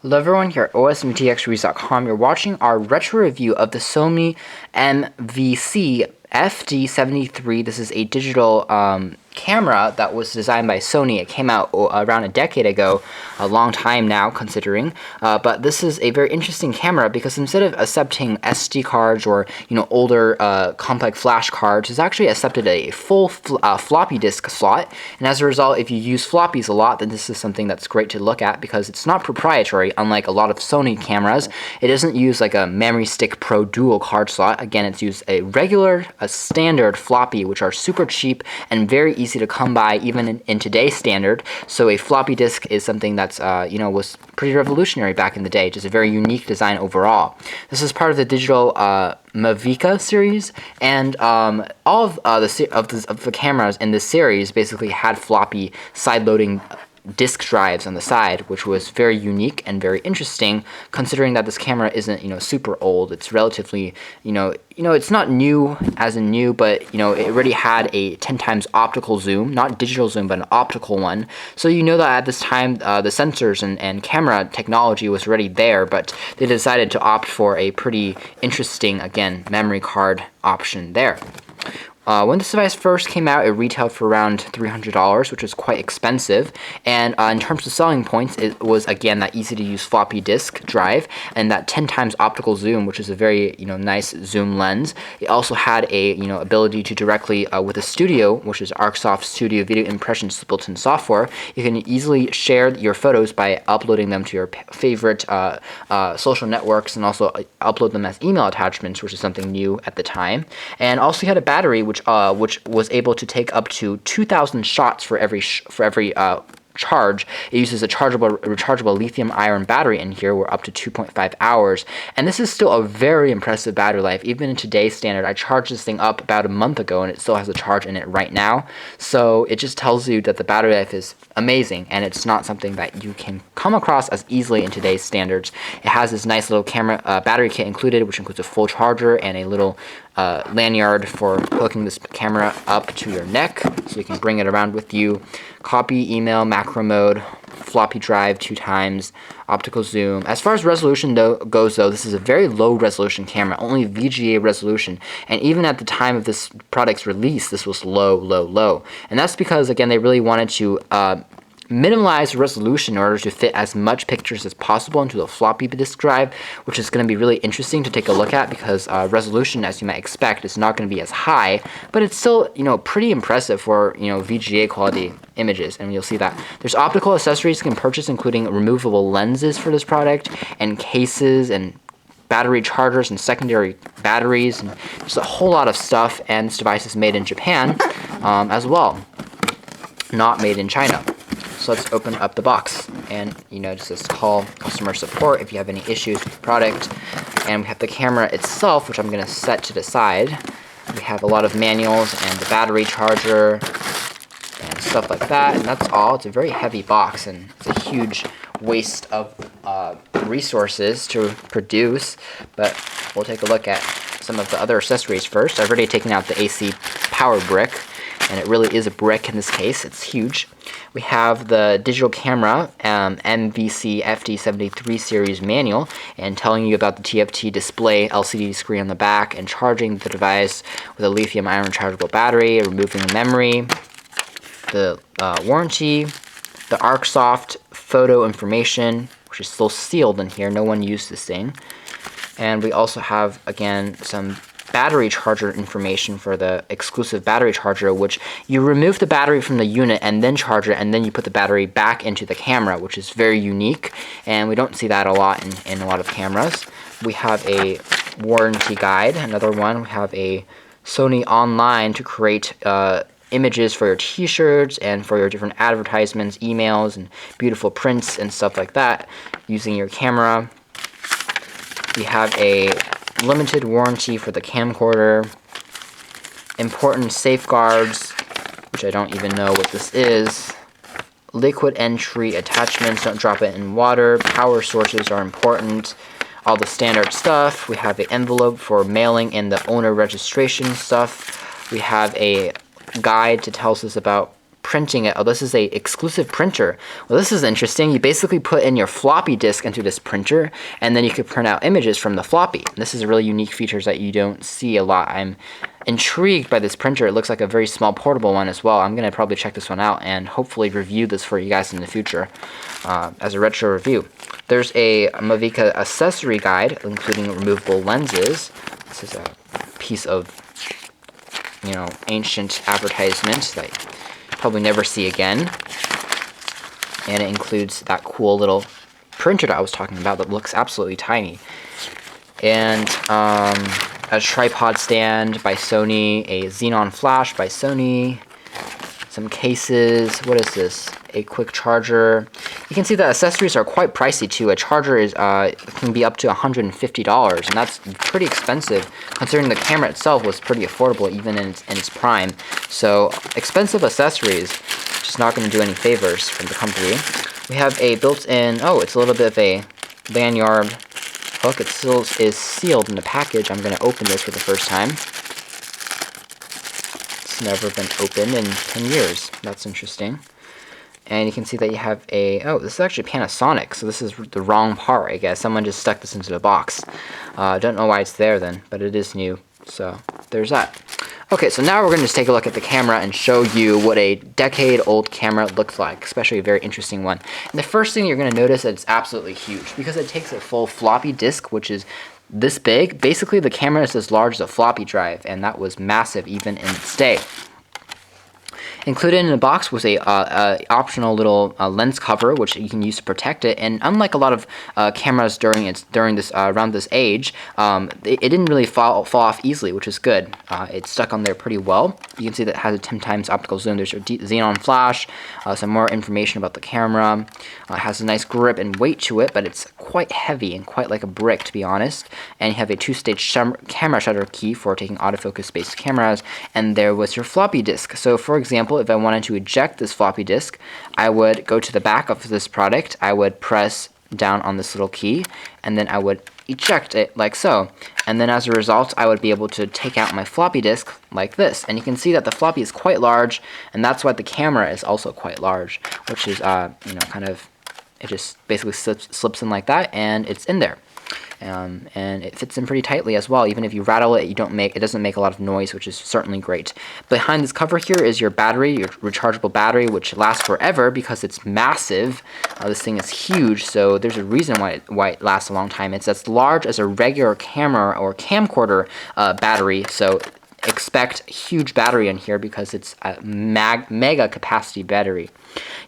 Hello everyone, here at osmtxreviews.com. You're watching our retro review of the Sony Mvc-FD73. This is a digital camera that was designed by Sony. It came out around a decade ago, a long time now considering, but this is a very interesting camera because instead of accepting SD cards or older complex flash cards, it's actually accepted a full floppy disk slot, and as a result, if you use floppies a lot, then this is something that's great to look at because it's not proprietary, unlike a lot of Sony cameras. It doesn't use like a Memory Stick Pro dual card slot. Again, it's used a standard floppy, which are super cheap and very easy to come by even in today's standard. So a floppy disk is something that's was pretty revolutionary back in the day. Just a very unique design overall. This is part of the digital Mavica series, and all of the cameras in this series basically had floppy side-loading disk drives on the side, which was very unique and very interesting considering that this camera isn't super old. It's relatively it's not new as in new, but it already had a 10 times optical zoom, not digital zoom but an optical one, so that at this time the sensors and camera technology was already there, but they decided to opt for a pretty interesting, again, memory card option there. When this device first came out, it retailed for around $300, which was quite expensive. And in terms of selling points, it was, again, that easy-to-use floppy disk drive and that 10 times optical zoom, which is a very nice zoom lens. It also had a ability to directly with the Studio, which is ArcSoft Studio Video Impression built-in software. You can easily share your photos by uploading them to your favorite social networks, and also upload them as email attachments, which is something new at the time. And also, you had a battery which was able to take up to 2,000 shots for every charge. It uses a rechargeable lithium-ion battery in here. We're up to 2.5 hours, and this is still a very impressive battery life. Even in today's standard, I charged this thing up about a month ago, and it still has a charge in it right now. So it just tells you that the battery life is amazing, and it's not something that you can come across as easily in today's standards. It has this nice little camera battery kit included, which includes a full charger and a little lanyard for hooking this camera up to your neck so you can bring it around with you. Copy, email, macro mode, floppy drive 2 times, optical zoom. As far as resolution goes, this is a very low resolution camera, only VGA resolution, and even at the time of this product's release, this was low. And that's because, again, they really wanted to minimize resolution in order to fit as much pictures as possible into the floppy disk drive, which is going to be really interesting to take a look at because resolution, as you might expect, is not going to be as high, but it's still pretty impressive for VGA quality images, and you'll see that. There's optical accessories you can purchase, including removable lenses for this product, and cases, and battery chargers, and secondary batteries, and there's a whole lot of stuff. And this device is made in Japan as well, not made in China. So let's open up the box, and just call customer support if you have any issues with the product. And we have the camera itself, which I'm going to set to the side. We have a lot of manuals and the battery charger and stuff like that, and that's all. It's a very heavy box, and it's a huge waste of resources to produce, but we'll take a look at some of the other accessories first. I've already taken out the AC power brick, and it really is a brick in this case. It's huge. We have the digital camera Mvc-FD73 series manual, and telling you about the TFT display LCD screen on the back, and charging the device with a lithium-ion rechargeable battery, removing the memory, the warranty, the ArcSoft photo information, which is still sealed in here. No one used this thing. And we also have, again, some battery charger information for the exclusive battery charger, which you remove the battery from the unit and then charge it, and then you put the battery back into the camera, which is very unique, and we don't see that a lot in a lot of cameras. We have a warranty guide, another one. We have a Sony Online to create images for your t-shirts and for your different advertisements, emails, and beautiful prints and stuff like that using your camera. We have a limited warranty for the camcorder, important safeguards, which I don't even know what this is, liquid entry attachments, don't drop it in water, power sources are important, all the standard stuff. We have an envelope for mailing in the owner registration stuff. We have a guide to tell us about printing it. Oh, this is a exclusive printer. Well, this is interesting. You basically put in your floppy disk into this printer, and then you could print out images from the floppy. This is a really unique feature that you don't see a lot. I'm intrigued by this printer. It looks like a very small portable one as well. I'm gonna probably check this one out and hopefully review this for you guys in the future as a retro review. There's a Mavica accessory guide, including removable lenses. This is a piece of, you know, ancient advertisement that you probably never see again. And it includes that cool little printer that I was talking about that looks absolutely tiny. And a tripod stand by Sony, a xenon flash by Sony, some cases. What is this? A quick charger. You can see that accessories are quite pricey too. A charger is can be up to $150, and that's pretty expensive considering the camera itself was pretty affordable even in its prime. So expensive accessories, just not going to do any favors from the company. We have a built-in, oh, it's a little bit of a lanyard hook. It still is sealed in the package. I'm going to open this for the first time. It's never been opened in 10 years. That's interesting. And you can see that you have a, oh, this is actually Panasonic, so this is the wrong part, I guess. Someone just stuck this into the box. Don't know why it's there then, but it is new. So there's that. Okay, so now we're going to just take a look at the camera and show you what a decade-old camera looks like, especially a very interesting one. And the first thing you're going to notice is it's absolutely huge because it takes a full floppy disk, which is this big. Basically, the camera is as large as a floppy drive, and that was massive even in its day. Included in the box was a optional little lens cover, which you can use to protect it. And unlike a lot of cameras during this around this age, it didn't really fall off easily, which is good. It stuck on there pretty well. You can see that it has a 10 times optical zoom. There's a xenon flash, some more information about the camera. It has a nice grip and weight to it, but it's quite heavy and quite like a brick, to be honest. And you have a 2-stage camera shutter key for taking autofocus-based cameras. And there was your floppy disk. So, for example, if I wanted to eject this floppy disk, I would go to the back of this product, I would press down on this little key, and then I would eject it like so. And then as a result, I would be able to take out my floppy disk like this. And you can see that the floppy is quite large, and that's why the camera is also quite large, which is, you know, kind of, it just basically slips in like that, and it's in there. And it fits in pretty tightly as well. Even if you rattle it, it doesn't make a lot of noise, which is certainly great. Behind this cover here is your battery, your rechargeable battery, which lasts forever because it's massive. This thing is huge, so there's a reason why it lasts a long time. It's as large as a regular camera or camcorder battery, so expect huge battery in here because it's a mega capacity battery.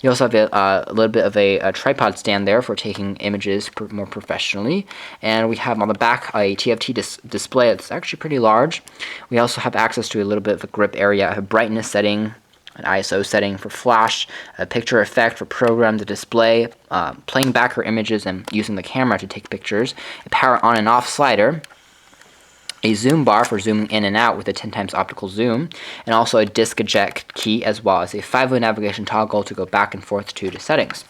You also have a little bit of a tripod stand there for taking images more professionally. And we have on the back a TFT display that's actually pretty large. We also have access to a little bit of a grip area, a brightness setting, an ISO setting for flash, a picture effect for program the display, playing back our images and using the camera to take pictures, a power on and off slider, a zoom bar for zooming in and out with a 10 times optical zoom, and also a disk eject key as well as a 5-way navigation toggle to go back and forth to the settings.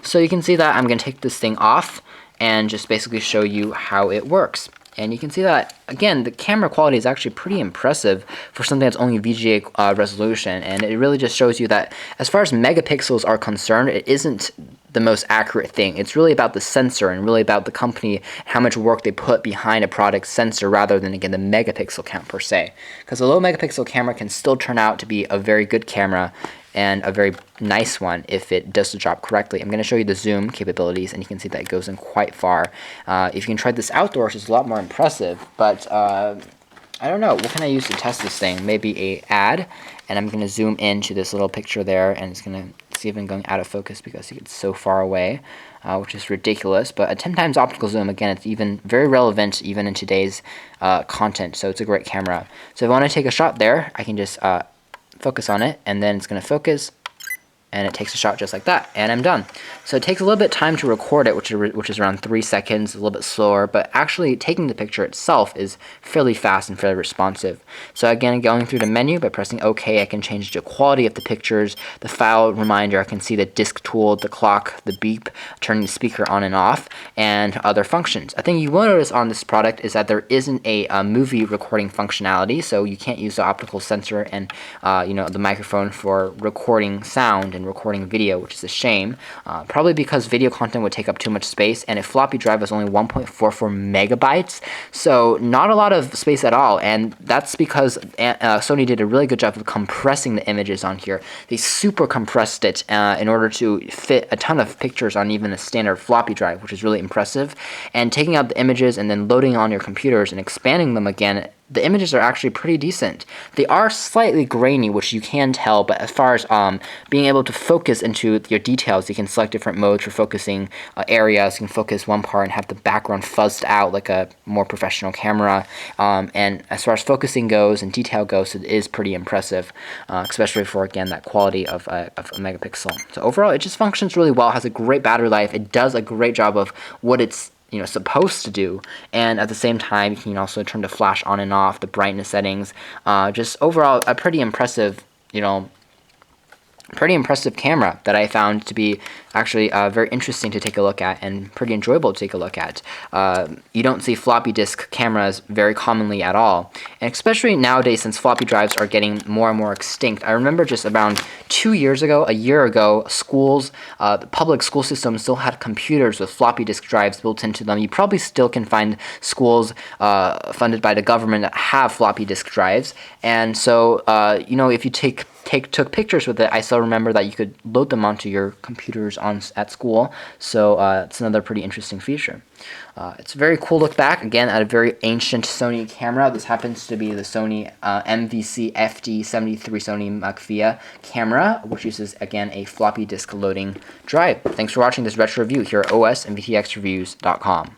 So you can see that I'm going to take this thing off and just basically show you how it works. And you can see that, again, the camera quality is actually pretty impressive for something that's only VGA resolution, and it really just shows you that as far as megapixels are concerned, it isn't the most accurate thing. It's really about the sensor and really about the company, how much work they put behind a product sensor rather than, again, the megapixel count per se. Because a low megapixel camera can still turn out to be a very good camera and a very nice one if it does the job correctly. I'm going to show you the zoom capabilities, and you can see that it goes in quite far. If you can try this outdoors, it's a lot more impressive, but I don't know. What can I use to test this thing? Maybe a ad, and I'm going to zoom into this little picture there, and it's going to see if I'm going out of focus because it's so far away, which is ridiculous. But a 10 times optical zoom, again, it's even very relevant even in today's content, so it's a great camera. So if I want to take a shot there, I can just focus on it, and then it's going to focus, and it takes a shot just like that, and I'm done. So it takes a little bit of time to record it, which is around 3 seconds, a little bit slower, but actually taking the picture itself is fairly fast and fairly responsive. So again, going through the menu by pressing OK, I can change the quality of the pictures, the file reminder, I can see the disk tool, the clock, the beep, turning the speaker on and off, and other functions. A thing you will notice on this product is that there isn't a movie recording functionality, so you can't use the optical sensor and the microphone for recording sound and recording video, which is a shame. Probably because video content would take up too much space, and a floppy drive is only 1.44 megabytes, so not a lot of space at all. And that's because Sony did a really good job of compressing the images on here. They super compressed it in order to fit a ton of pictures on even a standard floppy drive, which is really impressive. And taking out the images and then loading on your computers and expanding them again, the images are actually pretty decent. They are slightly grainy, which you can tell, but as far as being able to focus into your details, you can select different modes for focusing areas. You can focus one part and have the background fuzzed out like a more professional camera. And as far as focusing goes and detail goes, it is pretty impressive, especially for, again, that quality of a megapixel. So overall, it just functions really well, has a great battery life. It does a great job of what it's supposed to do, and at the same time you can also turn the flash on and off, the brightness settings. Just overall a pretty impressive camera that I found to be actually very interesting to take a look at and pretty enjoyable to take a look at. You don't see floppy disk cameras very commonly at all, and especially nowadays since floppy drives are getting more and more extinct. I remember just around a year ago, schools, the public school system still had computers with floppy disk drives built into them. You probably still can find schools funded by the government that have floppy disk drives, and so if you took pictures with it, I still remember that you could load them onto your computers at school, so it's another pretty interesting feature. It's a very cool look back, again, at a very ancient Sony camera. This happens to be the Sony Mvc-FD73 Sony Mavica camera, which uses, again, a floppy disk loading drive. Thanks for watching this retro review here at OS and VTXreviews.com.